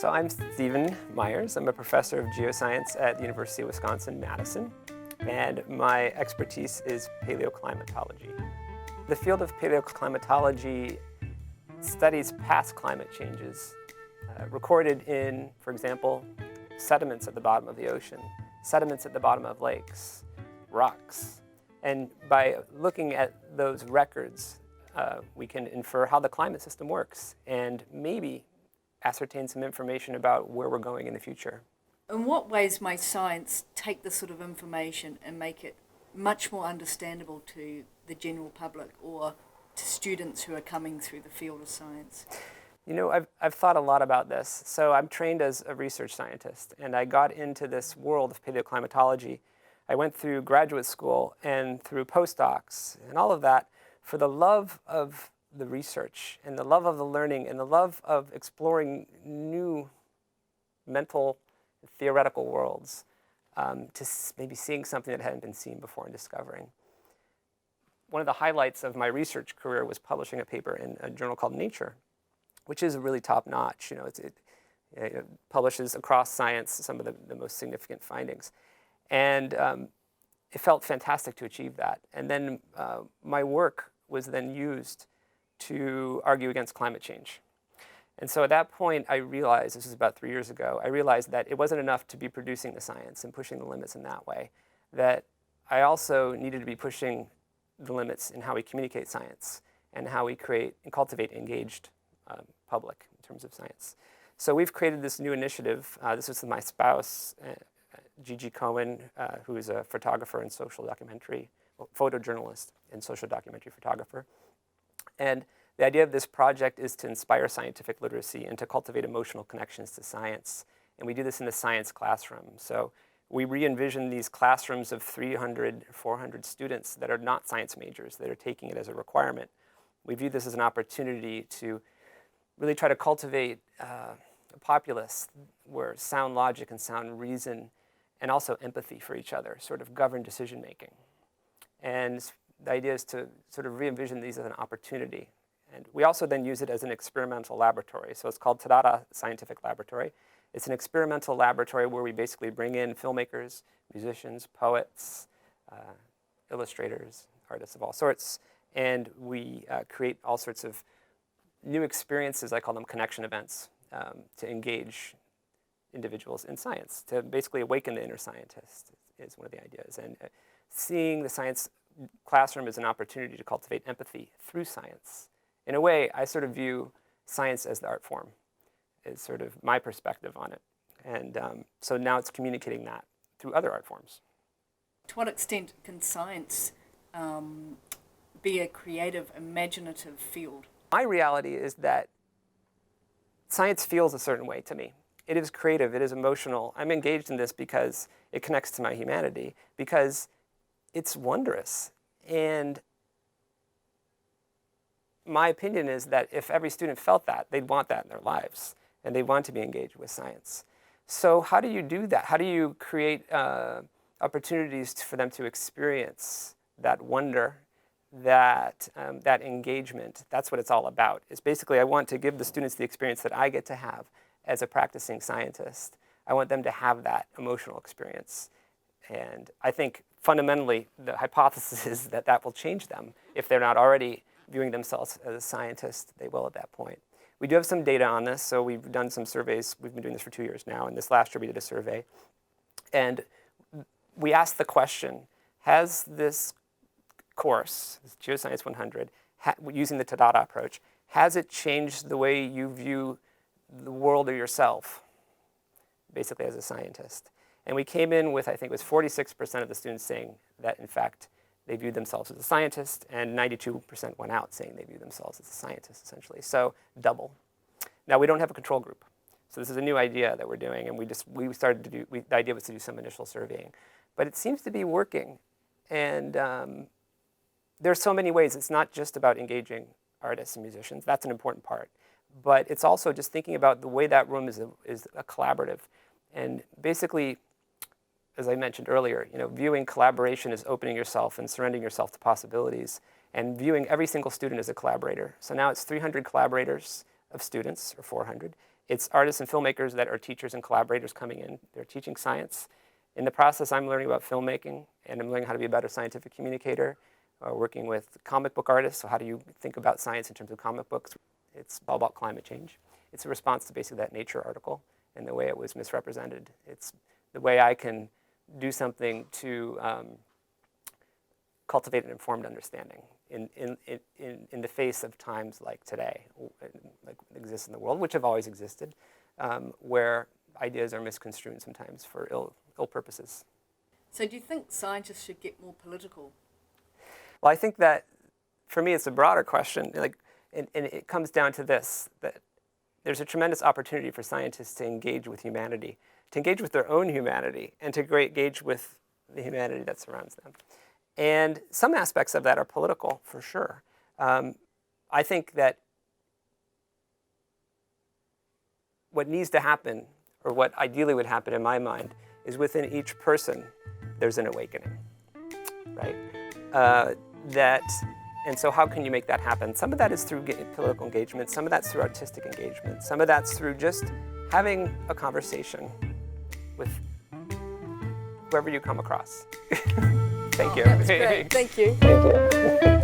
So I'm Stephen Meyers. I'm a professor of geoscience at the University of Wisconsin-Madison, and my expertise is paleoclimatology. The field of paleoclimatology studies past climate changes recorded in, for example, sediments at the bottom of the ocean, sediments at the bottom of lakes, rocks. And by looking at those records, we can infer how the climate system works and maybe ascertain some information about where we're going in the future. In what ways may science take this sort of information and make it much more understandable to the general public or to students who are coming through the field of science? You know, I've thought a lot about this. So I'm trained as a research scientist, and I got into this world of paleoclimatology. I went through graduate school and through postdocs and all of that for the love of the research and the love of the learning and the love of exploring new mental theoretical worlds, to maybe seeing something that hadn't been seen before and discovering. One of the highlights of my research career was publishing a paper in a journal called Nature, which is really top-notch. You know, it publishes across science some of the most significant findings. And it felt fantastic to achieve that. And then my work was then used to argue against climate change. And so at that point, I realized, this was about 3 years ago, I realized that it wasn't enough to be producing the science and pushing the limits in that way, that I also needed to be pushing the limits in how we communicate science and how we create and cultivate engaged public in terms of science. So we've created this new initiative. This was with my spouse, Gigi Cohen, who is a photographer and social documentary, photojournalist and social documentary photographer. And the idea of this project is to inspire scientific literacy and to cultivate emotional connections to science. And we do this in the science classroom. So we re-envision these classrooms of 300, 400 students that are not science majors, that are taking it as a requirement. We view this as an opportunity to really try to cultivate a populace where sound logic and sound reason and also empathy for each other sort of govern decision making. And the idea is to sort of re-envision these as an opportunity. And we also then use it as an experimental laboratory. So it's called Tadada Scientific Laboratory. It's an experimental laboratory where we basically bring in filmmakers, musicians, poets, illustrators, artists of all sorts, and we create all sorts of new experiences. I call them connection events, to engage individuals in science, to basically awaken the inner scientist is one of the ideas. And seeing the science classroom as an opportunity to cultivate empathy through science. In a way, I sort of view science as the art form, is sort of my perspective on it. And so now it's communicating that through other art forms. To what extent can science be a creative, imaginative field? My reality is that science feels a certain way to me. It is creative, it is emotional. I'm engaged in this because it connects to my humanity, because it's wondrous. And my opinion is that if every student felt that, they'd want that in their lives, and they want to be engaged with science. So how do you do that? How do you create opportunities for them to experience that wonder, that engagement? That's what it's all about. It's basically, I want to give the students the experience that I get to have as a practicing scientist. I want them to have that emotional experience. And I think fundamentally, the hypothesis is that that will change them. If they're not already viewing themselves as a scientist, they will at that point. We do have some data on this, so we've done some surveys. We've been doing this for 2 years now, and this last year we did a survey. And we asked the question, has this course, this Geoscience 100, using the Tadada approach, has it changed the way you view the world or yourself, basically as a scientist? And we came in with, I think it was 46% of the students saying that, in fact, they viewed themselves as a scientist, and 92% went out saying they view themselves as a scientist, essentially. So double. Now, we don't have a control group. So this is a new idea that we're doing, and we started to do, the idea was to do some initial surveying. But it seems to be working. And there are so many ways. It's not just about engaging artists and musicians. That's an important part. But it's also just thinking about the way that room is a collaborative. And basically, as I mentioned earlier, viewing collaboration as opening yourself and surrendering yourself to possibilities, and viewing every single student as a collaborator. So now it's 300 collaborators of students, or 400, It's artists and filmmakers that are teachers and collaborators coming in. They're teaching science. In the process, I'm learning about filmmaking, and I'm learning how to be a better scientific communicator, working with comic book artists. So how do you think about science in terms of comic books? It's all about climate change. It's a response to basically that Nature article and the way it was misrepresented. It's the way I can do something to cultivate an informed understanding in the face of times like today, like exists in the world, which have always existed, where ideas are misconstrued sometimes for ill purposes. So do you think scientists should get more political? Well, I think that for me it's a broader question, and it comes down to this, that there's a tremendous opportunity for scientists to engage with humanity, to engage with their own humanity, and to engage with the humanity that surrounds them. And some aspects of that are political, for sure. I think that what needs to happen, or what ideally would happen in my mind, is within each person there's an awakening, right? And so how can you make that happen? Some of that is through political engagement, some of that's through artistic engagement, some of that's through just having a conversation with whoever you come across. Thank you. That's great. Thank you. Thank you.